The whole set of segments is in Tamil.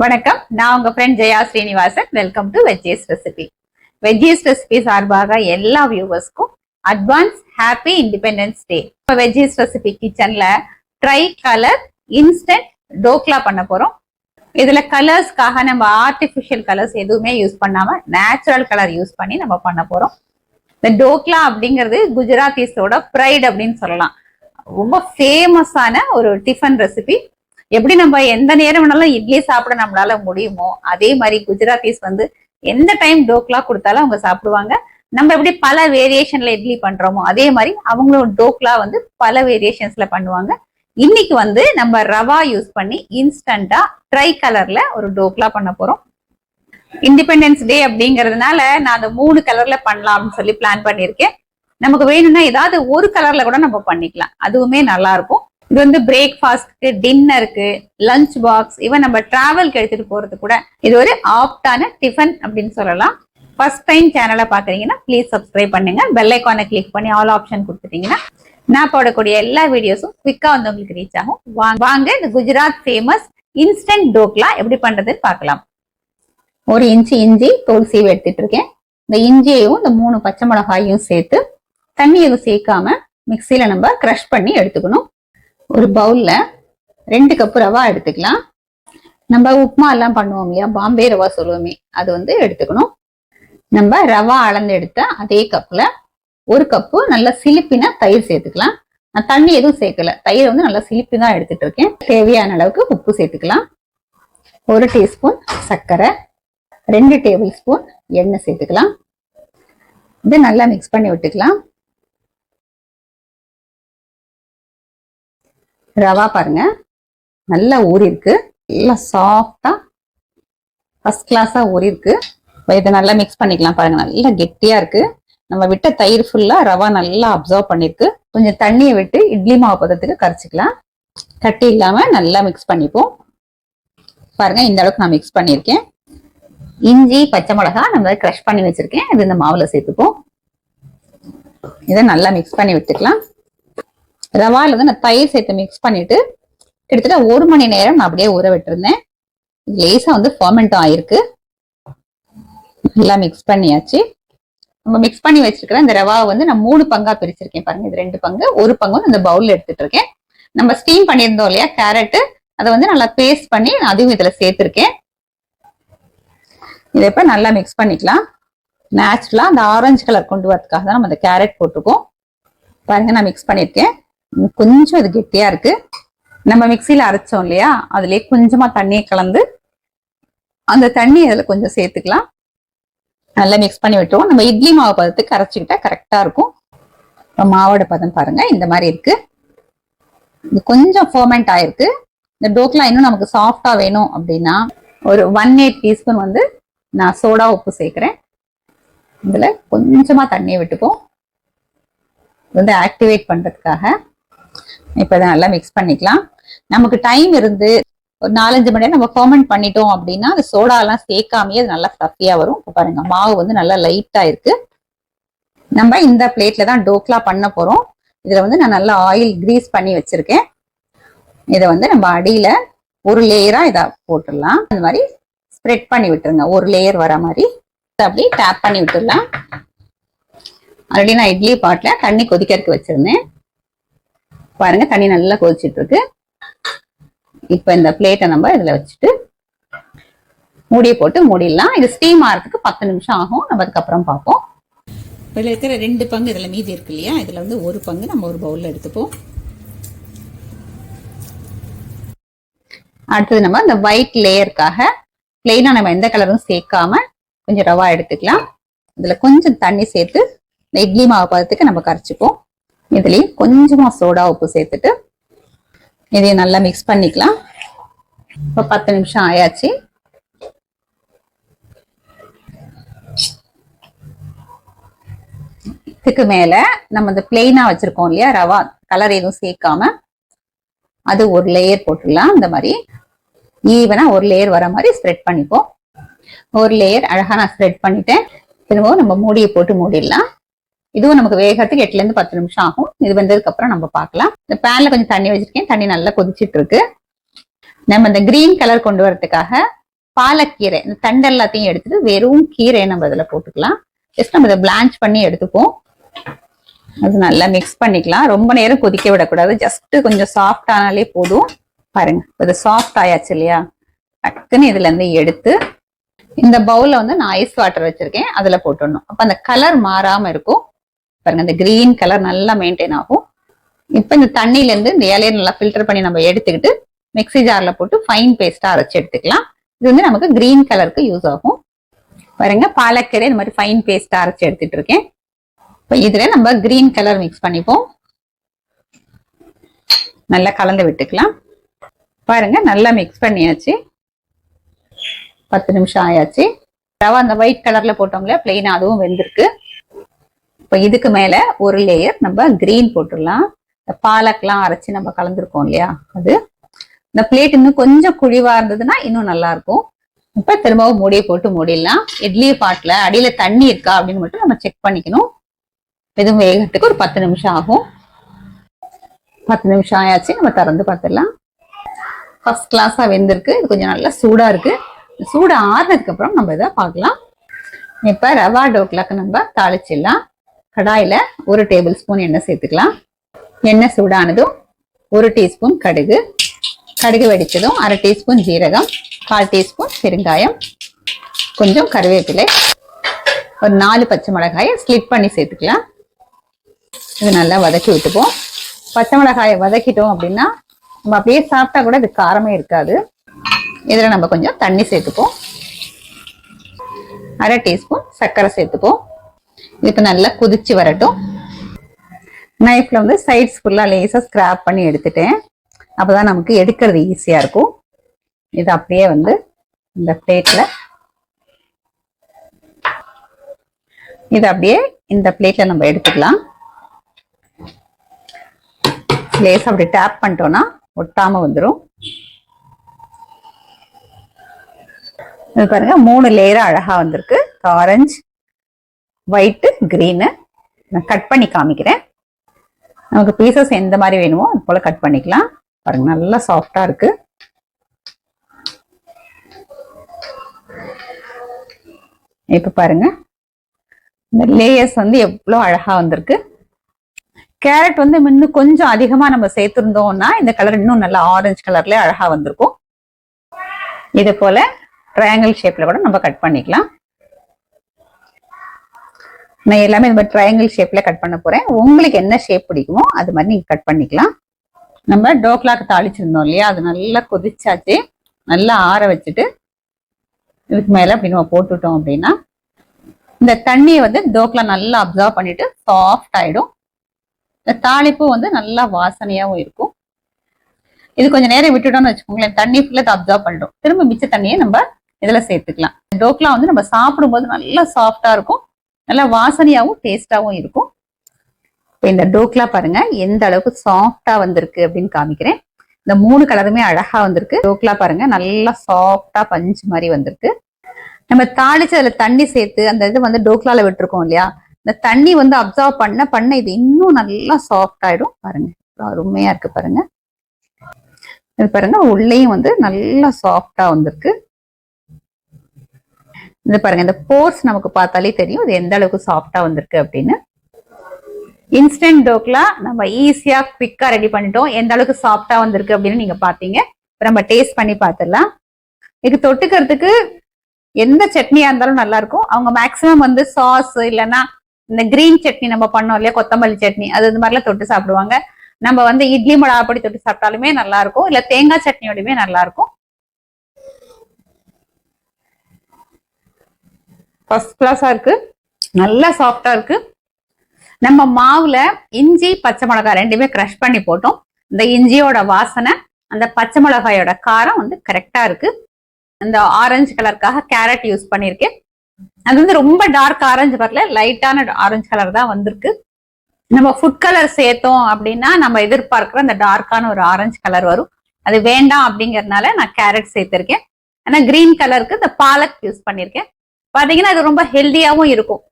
வணக்கம். நான் உங்க friend Jaya Srinivasan. Welcome to veggies recipe. Veggies recipe சார்பாக எல்லா வியூவர்ஸ்க்கும் advance happy independence day. Veggies recipe கிச்சன்ல ட்ரை கலர் இன்ஸ்டன்ட் டோக்லா பண்ண போறோம். இதுல கலர்ஸ்க்காக நம்ம ஆர்டிபிஷியல் கலர்ஸ் எதுவுமே யூஸ் பண்ணாம நேச்சுரல் கலர் யூஸ் பண்ணி நம்ம பண்ண போறோம். இந்த டோக்லா அப்படிங்கிறது குஜராத்தீஸோட ப்ரைட் அப்படின்னு சொல்லலாம். ரொம்ப ஃபேமஸான ஒரு டிஃபன் ரெசிபி. எப்படி நம்ம எந்த நேரம் வேணாலும் இட்லி சாப்பிட நம்மளால முடியுமோ அதே மாதிரி குஜராத்தீஸ் எந்த டைம் டோக்லா கொடுத்தாலும் அவங்க சாப்பிடுவாங்க. நம்ம எப்படி பல வேரியேஷன்ல இட்லி பண்றோமோ அதே மாதிரி அவங்களும் டோக்லா பல வேரியேஷன்ஸ்ல பண்ணுவாங்க. இன்னைக்கு நம்ம ரவா யூஸ் பண்ணி இன்ஸ்டன்டா ட்ரை கலர்ல ஒரு டோக்லா பண்ண போறோம். இண்டிபெண்டன்ஸ் டே அப்படிங்கறதுனால நான் அந்த 3 கலர்ல பண்ணலாம்னு சொல்லி பிளான் பண்ணிருக்கேன். நமக்கு வேணும்னா ஏதாவது ஒரு கலர்ல கூட நம்ம பண்ணிக்கலாம், அதுவுமே நல்லா இருக்கும். இது பிரேக்ஃபாஸ்ட்க்கு, டின்னருக்கு, லஞ்ச் பாக்ஸ், ஈவன் நம்ம டிராவல்க்கு எடுத்துட்டு போறது கூட இது ஒரு ஆப்டான டிஃபன் அப்படின்னு சொல்லலாம். ஃபர்ஸ்ட் டைம் சேனலை பாக்குறீங்கன்னா ப்ளீஸ் சப்ஸ்கிரைப் பண்ணுங்க. பெல் ஐகானை கிளிக் பண்ணி ஆல் ஆப்ஷன் கொடுத்துட்டீங்கன்னா நான் போடக்கூடிய எல்லா வீடியோஸும் குவிக்கா உங்களுக்கு ரீச் ஆகும். வாங்க இந்த குஜராத் ஃபேமஸ் இன்ஸ்டன்ட் டோக்லா எப்படி பண்றதுன்னு பார்க்கலாம். 1 இன்ச்சு இஞ்சி தோல் சீவி எடுத்துட்டு இருக்கேன். இந்த இஞ்சியையும் இந்த 3 பச்சை மிளகாயும் சேர்த்து தண்ணி எதுவும் சேர்க்காம மிக்சியில நம்ம கிரஷ் பண்ணி எடுத்துக்கணும். ஒரு பவுல்ல 2 கப் ரவா எடுத்துக்கலாம். நம்ம உப்புமா எல்லாம் பண்ணுவோம் இல்லையா, பாம்பே ரவா சொல்லுவோமே, அது எடுத்துக்கணும். நம்ம ரவா அளந்து எடுத்த அதே கப்ல 1 கப்பு நல்ல சிலிப்பின தயிர் சேர்த்துக்கலாம். நான் தண்ணி எதுவும் சேர்க்கல, தயிர் நல்லா சிலிப்பி தான் எடுத்துட்டு இருக்கேன். தேவையான அளவுக்கு உப்பு சேர்த்துக்கலாம். 1 டீஸ்பூன் சர்க்கரை, 2 டேபிள் ஸ்பூன் எண்ணெய் சேர்த்துக்கலாம். இது நல்லா மிக்ஸ் பண்ணி விட்டுக்கலாம். ரவா பாருங்க நல்லா ஊறி இருக்கு, நல்லா சாஃப்டா ஃபர்ஸ்ட் கிளாஸா ஊறி இருக்கு. இதை நல்லா மிக்ஸ் பண்ணிக்கலாம். பாருங்க நல்லா கெட்டியா இருக்கு. நம்ம விட்ட தயிர் ஃபுல்லா ரவா நல்லா அப்சர்வ் பண்ணிருக்கு. கொஞ்சம் தண்ணியை விட்டு இட்லி மாவு பதத்துக்கு கரைச்சிக்கலாம். கட்டி இல்லாம நல்லா மிக்ஸ் பண்ணிப்போம். பாருங்க இந்த அளவுக்கு நான் மிக்ஸ் பண்ணியிருக்கேன். இஞ்சி பச்சை மிளகா நம்ம கிரஷ் பண்ணி வச்சிருக்கேன், இது இந்த மாவுல சேர்த்துப்போம். இதை நல்லா மிக்ஸ் பண்ணி விட்டுக்கலாம். ரவால நான் தயிர் சேர்த்து மிக்ஸ் பண்ணிட்டு கிட்டத்தட்ட 1 மணி நேரம் நான் அப்படியே ஊற விட்டுருந்தேன். லேசா ஃபர்மெண்ட் ஆயிருக்கு. நல்லா மிக்ஸ் பண்ணியாச்சு. நம்ம மிக்ஸ் பண்ணி வச்சிருக்கிற இந்த ரவாவை நான் 3 பங்கா பிரிச்சிருக்கேன். பாருங்க இது 2 பங்கு, 1 பங்கு இந்த பவுல்ல எடுத்துட்டு இருக்கேன். நம்ம ஸ்டீம் பண்ணியிருந்தோம் இல்லையா கேரட், அதை நல்லா பேஸ்ட் பண்ணி அதையும் இதுல சேர்த்திருக்கேன். இதை இப்ப நல்லா மிக்ஸ் பண்ணிக்கலாம். நேச்சுரலா அந்த ஆரஞ்சு கலர் கொண்டு வரதுக்காக தான் நம்ம அந்த கேரட் போட்டிருக்கோம். பாருங்க நான் மிக்ஸ் பண்ணிருக்கேன். கொஞ்சம் இது கெட்டியா இருக்கு. நம்ம மிக்சியில அரைச்சோம் இல்லையா, அதுலயே கொஞ்சமா தண்ணியை கலந்து அந்த தண்ணி இதுல கொஞ்சம் சேர்த்துக்கலாம். நல்லா மிக்ஸ் பண்ணி விட்டுருவோம். நம்ம இட்லி மாவு பதத்துக்கு அரைச்சிக்கிட்டா கரெக்டா இருக்கும். மாவோட பதம் பாருங்க இந்த மாதிரி இருக்கு. இது கொஞ்சம் ஃபர்மெண்ட் ஆயிருக்கு. இந்த டோக்லா இன்னும் நமக்கு சாஃப்டா வேணும் அப்படின்னா ஒரு 1/8 டீஸ்பூன் நான் சோடா உப்பு சேர்க்கிறேன். இதுல கொஞ்சமா தண்ணியை விட்டுப்போம், ஆக்டிவேட் பண்றதுக்காக. இப்ப இதை நல்லா மிக்ஸ் பண்ணிக்கலாம். நமக்கு டைம் இருந்து ஒரு 4-5 மணி நேரம் நம்ம ஃபர்மெண்ட் பண்ணிட்டோம் அப்படின்னா அது சோடா எல்லாம் சேர்க்காமயே அது நல்லா ஃப்ளஃபியா வரும். இப்ப பாருங்க மாவு நல்லா லைட்டா இருக்கு. நம்ம இந்த பிளேட்ல தான் டோக்லா பண்ண போறோம். இதுல நான் நல்லா ஆயில் கிரீஸ் பண்ணி வச்சிருக்கேன். இதை நம்ம அடியில ஒரு லேயரா இதை போட்டுடலாம். அந்த மாதிரி ஸ்ப்ரெட் பண்ணி விட்டுருங்க, ஒரு லேயர் வர மாதிரி அப்படி டேப் பண்ணி விட்டுடலாம். ஆல்ரெடி நான் இட்லி பாட்ல தண்ணி கொதிக்கிறதுக்கு வச்சிருந்தேன். பாருங்க தண்ணி நல்லா கொதிச்சிட்டு இருக்கு. இப்ப இந்த பிளேட்டை நம்ம இதுல வச்சுட்டு மூடியை போட்டு மூடிடலாம். இது ஸ்டீம் ஆகிறதுக்கு 10 நிமிஷம் ஆகும். நம்ம அதுக்கப்புறம் பார்ப்போம். இதுல இருக்கிற 2 பங்கு இதுல மீதி இருக்கு இல்லையா, இதுல 1 பங்கு நம்ம ஒரு பவுல்ல எடுத்துப்போம். அடுத்தது நம்ம இந்த ஒயிட் லேயருக்காக பிளெயினா நம்ம எந்த கலரும் சேர்க்காம கொஞ்சம் ரவா எடுத்துக்கலாம். இதுல கொஞ்சம் தண்ணி சேர்த்து இந்த இட்லி மாவு பதத்துக்கு நம்ம கரைச்சிப்போம். இதுலயும் கொஞ்சமா சோடா உப்பு சேர்த்துட்டு இதையும் நல்லா மிக்ஸ் பண்ணிக்கலாம். இப்ப 10 நிமிஷம் ஆயாச்சு. இதுக்கு மேல நம்ம இந்த பிளெயினா வச்சிருக்கோம் இல்லையா ரவா, கலர் எதுவும் சேர்க்காம அது ஒரு லேயர் போட்டுடலாம். இந்த மாதிரி ஈவனா ஒரு லேயர் வர மாதிரி ஸ்ப்ரெட் பண்ணிப்போம். ஒரு லேயர் அழகா நான் ஸ்ப்ரெட் பண்ணிட்டேன். திரும்பவும் நம்ம மூடியை போட்டு மூடிடலாம். இதுவும் நமக்கு வேகத்துக்கு 8 to 10 நிமிஷம் ஆகும். இது வந்ததுக்கு அப்புறம் நம்ம பார்க்கலாம். இந்த பேன்ல கொஞ்சம் தண்ணி வச்சிருக்கேன், தண்ணி நல்லா கொதிச்சிட்டு இருக்கு. நம்ம இந்த கிரீன் கலர் கொண்டு வரதுக்காக பாலக்கீரை இந்த தண்டு எல்லாத்தையும் எடுத்துட்டு வெறும் கீரையை நம்ம இதுல போட்டுக்கலாம். ஜஸ்ட் நம்ம இதை பிளான்ச் பண்ணி எடுத்துப்போம். அது நல்லா மிக்ஸ் பண்ணிக்கலாம். ரொம்ப நேரம் கொதிக்க விடக்கூடாது. ஜஸ்ட் கொஞ்சம் சாஃப்ட் ஆனாலே போதும். பாருங்க இது சாஃப்ட் ஆயாச்சு இல்லையா? டக்குன்னு இதுல இருந்து எடுத்து இந்த பவுல்ல வந்து நான் ஐஸ் வாட்டர் வச்சிருக்கேன், அதுல போட்டுடணும். அப்ப அந்த கலர் மாறாம இருக்கும். பாருங்க இந்த கிரீன் கலர் நல்லா மெயின்டைன் ஆகும். இப்ப இந்த தண்ணியில இருந்து இந்த இலையை நல்லா ஃபில்டர் பண்ணி நம்ம எடுத்துக்கிட்டு மிக்ஸி ஜார்ல போட்டு ஃபைன் பேஸ்டா அரைச்சு எடுத்துக்கலாம். இது வந்து நமக்கு கிரீன் கலருக்கு யூஸ் ஆகும். பாருங்க பாலக்கீரை இந்த மாதிரி ஃபைன் பேஸ்டா அரைச்சு எடுத்துட்டு இருக்கேன். இப்ப இதுல நம்ம கிரீன் கலர் மிக்ஸ் பண்ணிப்போம். நல்லா கலந்து விட்டுக்கலாம். பாருங்க நல்லா மிக்ஸ் பண்ணியாச்சு. 10 நிமிஷம் ஆயாச்சு. ரவா அந்த ஒயிட் கலர்ல போட்டோம்ல பிளெயினா, அதுவும் வெந்திருக்கு. இப்ப இதுக்கு மேல ஒரு லேயர் நம்ம கிரீன் போட்டுடலாம். இந்த பாலக்கெல்லாம் அரைச்சு நம்ம கலந்துருக்கோம் இல்லையா, அது இந்த பிளேட் இன்னும் கொஞ்சம் குழிவா இருந்ததுன்னா இன்னும் நல்லா இருக்கும். இப்ப திரும்பவும் மூடியை போட்டு மூடிடலாம். இட்லி பாட்டில் அடியில தண்ணி இருக்கா அப்படின்னு மட்டும் நம்ம செக் பண்ணிக்கணும். இதுவும் வேகத்துக்கு ஒரு 10 நிமிஷம் ஆகும். 10 நிமிஷம் ஆயாச்சு. நம்ம திறந்து பார்த்துடலாம். ஃபர்ஸ்ட் கிளாஸா வெந்திருக்கு. இது கொஞ்சம் நல்லா சூடா இருக்கு. சூடு ஆறுனதுக்கு அப்புறம் நம்ம இதை பார்க்கலாம். இப்ப ரவா டோக்லாக்கு நம்ம தாளிச்சிடலாம். கடாயில 1 டேபிள் ஸ்பூன் எண்ணெய் சேர்த்துக்கலாம். எண்ணெய் சூடானதும் 1 டீஸ்பூன் கடுகு, கடுகு வெடிச்சதும் 1/2 டீஸ்பூன் ஜீரகம், 1/4 டீஸ்பூன் பெருங்காயம், கொஞ்சம் கருவேப்பிலை, ஒரு 4 பச்சை மிளகாயை ஸ்லிட் பண்ணி சேர்த்துக்கலாம். இது நல்லா வதக்கி விட்டுப்போம். பச்சை மிளகாயை வதக்கிட்டோம் அப்படின்னா நம்ம அப்படியே சாப்பிட்டா கூட இது காரமே இருக்காது. இதுல நம்ம கொஞ்சம் தண்ணி சேர்த்துப்போம். 1/2 டீஸ்பூன் சர்க்கரை சேர்த்துப்போம். இதுக்கு நல்லா குதிச்சு வரட்டும். நைஃப்ல வந்து சைட்ஸ் ஃபுல்லா லேசா ஸ்கிராப் பண்ணி எடுத்துட்டேன். அப்பதான் நமக்கு எடுக்கிறது ஈஸியா இருக்கும். இது அப்படியே வந்து இந்த பிளேட்ல இது அப்படியே இந்த பிளேட்ல நம்ம எடுத்துக்கலாம். லேசா அப்படி டேப் பண்ணிட்டோம்னா ஒட்டாம வந்துடும். இது பாருங்க 3 லேயரா அழகா வந்திருக்கு. Orange, white, green. நான் கட் பண்ணி காமிக்கிறேன். நமக்கு பீசஸ் எந்த மாதிரி வேணுமோ அது போல கட் பண்ணிக்கலாம். பாருங்க நல்லா சாஃப்டா இருக்கு. இப்ப பாருங்க இந்த லேயர்ஸ் வந்து எவ்வளவு அழகா வந்திருக்கு. கேரட் வந்து இன்னும் கொஞ்சம் அதிகமா நம்ம சேர்த்திருந்தோம்னா இந்த கலர் இன்னும் நல்லா ஆரஞ்சு கலர்ல அழகா வந்திருக்கும். இது போல ட்ரையாங்கிள் ஷேப்ல கூட நம்ம கட் பண்ணிக்கலாம். நான் எல்லாமே இந்த மாதிரி ட்ரையாங்கிள் ஷேப்ல கட் பண்ண போறேன். உங்களுக்கு என்ன ஷேப் பிடிக்குமோ அது மாதிரி நீங்க கட் பண்ணிக்கலாம். நம்ம டோக்லாக்கு தாளிச்சிருந்தோம் இல்லையா, அது நல்லா கொதிச்சாச்சு. நல்லா ஆற வச்சுட்டு இதுக்கு மேல அப்படி நம்ம போட்டுட்டோம் அப்படின்னா இந்த தண்ணியை வந்து டோக்லா நல்லா அப்சர்வ் பண்ணிட்டு சாஃப்ட் ஆயிடும். இந்த தாளிப்பு வந்து நல்லா வாசனையாவும் இருக்கும். இது கொஞ்சம் நேரம் விட்டுட்டோம்னு வச்சுக்கோங்களேன், தண்ணி ஃபுல்லா அப்சர்வ் பண்ணிடும். திரும்ப மிச்ச தண்ணியை நம்ம இதுல சேர்த்துக்கலாம். டோக்லா வந்து நம்ம சாப்பிடும்போது நல்லா சாஃப்டா இருக்கும், நல்லா வாசனையாவும் டேஸ்டாவும் இருக்கும். இப்போ இந்த டோக்லா பாருங்க எந்த அளவுக்கு சாஃப்டா வந்திருக்கு அப்படின்னு காமிக்கிறேன். இந்த 3 கலருமே அழகா வந்திருக்கு. டோக்லா பாருங்க நல்லா சாஃப்டா பஞ்சு மாதிரி வந்திருக்கு. நம்ம தாளிச்சு அதுல தண்ணி சேர்த்து அந்த இது வந்து டோக்லால விட்டுருக்கோம் இல்லையா, இந்த தண்ணி வந்து அப்சர்வ் பண்ண இது இன்னும் நல்லா சாஃப்ட் ஆயிடும். பாருங்க அருமையா இருக்கு. பாருங்க இது பாருங்க உள்ளேயும் வந்து நல்லா சாஃப்டா வந்திருக்கு. இது பாருங்க இந்த போர்ஸ் நமக்கு பார்த்தாலே தெரியும் இது எந்த அளவுக்கு சாஃப்டா வந்திருக்கு அப்படின்னு. இன்ஸ்டன்ட் டோக்லா நம்ம ஈஸியா குவிக்கா ரெடி பண்ணிட்டோம். எந்த அளவுக்கு சாஃப்டா வந்திருக்கு அப்படின்னு நீங்க பாத்தீங்க. இப்ப நம்ம டேஸ்ட் பண்ணி பார்த்துடலாம். இது தொட்டுக்கிறதுக்கு எந்த சட்னியா இருந்தாலும் நல்லா இருக்கும். அவங்க மேக்சிமம் வந்து சாஸ் இல்லைன்னா இந்த கிரீன் சட்னி நம்ம பண்ணோம் இல்லையா, கொத்தமல்லி சட்னி, அது இந்த மாதிரிலாம் தொட்டு சாப்பிடுவாங்க. நம்ம வந்து இட்லி மிளகாப்பொடி தொட்டு சாப்பிட்டாலுமே நல்லா இருக்கும், இல்ல தேங்காய் சட்னியோடயுமே நல்லா இருக்கும். ஃபர்ஸ்ட் கிளாஸா இருக்கு, நல்லா சாஃப்டா இருக்கு. நம்ம மாவுல இஞ்சி பச்சை மிளகாய் ரெண்டுமே கிரஷ் பண்ணி போட்டோம். இந்த இஞ்சியோட வாசனை, அந்த பச்சை மிளகாயோட காரம் வந்து கரெக்டா இருக்கு. இந்த ஆரஞ்சு கலருக்காக கேரட் யூஸ் பண்ணிருக்கேன். அது வந்து ரொம்ப டார்க் ஆரஞ்சு வரல, லைட்டான ஆரஞ்சு கலர் தான் வந்திருக்கு. நம்ம ஃபுட் கலர் சேர்த்தோம் அப்படின்னா நம்ம எதிர்பார்க்கிற அந்த டார்க்கான ஒரு ஆரஞ்சு கலர் வரும். அது வேண்டாம் அப்படிங்கறதுனால நான் கேரட் சேர்த்திருக்கேன். ஆனா கிரீன் கலருக்கு இந்த பாலக் யூஸ் பண்ணிருக்கேன். பாத்தீங்கன்னா அது ரொம்ப ஹெல்தியாவும் இருக்கும்.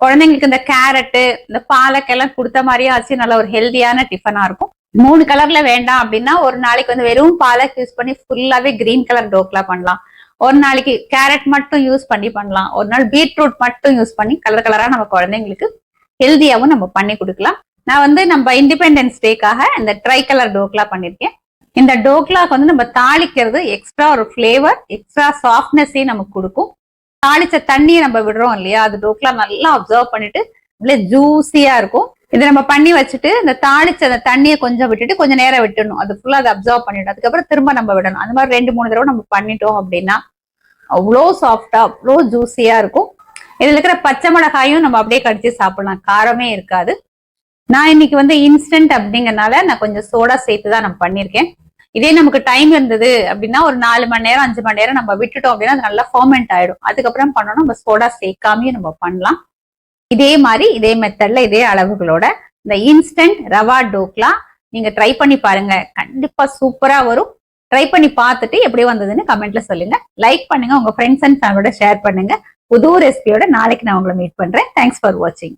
குழந்தைங்களுக்கு இந்த கேரட்டு இந்த பாலக் எல்லாம் கொடுத்த மாதிரியே ஆச்சு, நல்ல ஒரு ஹெல்தியான டிஃபனா இருக்கும். 3 கலர்ல வேண்டாம் அப்படின்னா ஒரு நாளைக்கு வந்து வெறும் பாலக் யூஸ் பண்ணி ஃபுல்லாவே கிரீன் கலர் டோக்லா பண்ணலாம். ஒரு நாளைக்கு கேரட் மட்டும் யூஸ் பண்ணி பண்ணலாம், ஒரு நாள் பீட்ரூட் மட்டும் யூஸ் பண்ணி கலர் கலரா நம்ம குழந்தைங்களுக்கு ஹெல்தியாவும் நம்ம பண்ணி கொடுக்கலாம். நான் வந்து நம்ம இண்டிபெண்டன்ஸ் டேக்காக இந்த ட்ரை கலர் டோக்லா பண்ணிருக்கேன். இந்த டோக்லாக்கு வந்து நம்ம தாளிக்கிறது எக்ஸ்ட்ரா ஒரு ஃபிளேவர், எக்ஸ்ட்ரா சாஃப்ட்னஸையும் நமக்கு கொடுக்கும். தாளிச்ச தண்ணியை நம்ம விடுறோம் இல்லையா, அது டோக்லா நல்லா அப்சர்வ் பண்ணிட்டு ஜூசியா இருக்கும். இதை நம்ம பண்ணி வச்சுட்டு இந்த தாளிச்ச அந்த தண்ணியை கொஞ்சம் விட்டுட்டு கொஞ்சம் நேரம் விட்டுடணும், அது ஃபுல்லா அதை அப்சர்வ் பண்ணிடணும். அதுக்கப்புறம் திரும்ப நம்ம விடணும். அந்த மாதிரி 2-3 தடவை நம்ம பண்ணிட்டோம் அப்படின்னா அவ்வளோ சாஃப்டா அவ்வளோ ஜூசியா இருக்கும். இதுல இருக்கிற பச்சை மிளகாயும் நம்ம அப்படியே கடிச்சு சாப்பிடலாம், காரமே இருக்காது. நான் இன்னைக்கு வந்து இன்ஸ்டன்ட் அப்படிங்கறனால நான் கொஞ்சம் சோடா சேர்த்து தான் நான் பண்ணிருக்கேன். இதே நமக்கு டைம் இருந்தது அப்படின்னா ஒரு 4 மணி நேரம் 5 மணி நேரம் நம்ம விட்டுட்டோம் அப்படின்னா அது நல்லா ஃபர்மெண்ட் ஆயிடும். அதுக்கப்புறம் பண்ணோம்னா நம்ம சோடா சேர்க்காமையும் நம்ம பண்ணலாம். இதே மாதிரி இதே மெத்தட்ல இதே அளவுகளோட இந்த இன்ஸ்டன்ட் ரவா டோக்லா நீங்க ட்ரை பண்ணி பாருங்க, கண்டிப்பா சூப்பரா வரும். ட்ரை பண்ணி பார்த்துட்டு எப்படி வந்ததுன்னு கமெண்ட்ல சொல்லுங்க. லைக் பண்ணுங்க, உங்க ஃப்ரெண்ட்ஸ் அண்ட் ஃபேமிலியோட ஷேர் பண்ணுங்க. புது ரெசிபியோட நாளைக்கு நான் உங்களை மீட் பண்றேன். தேங்க்ஸ் ஃபார் வாட்சிங்.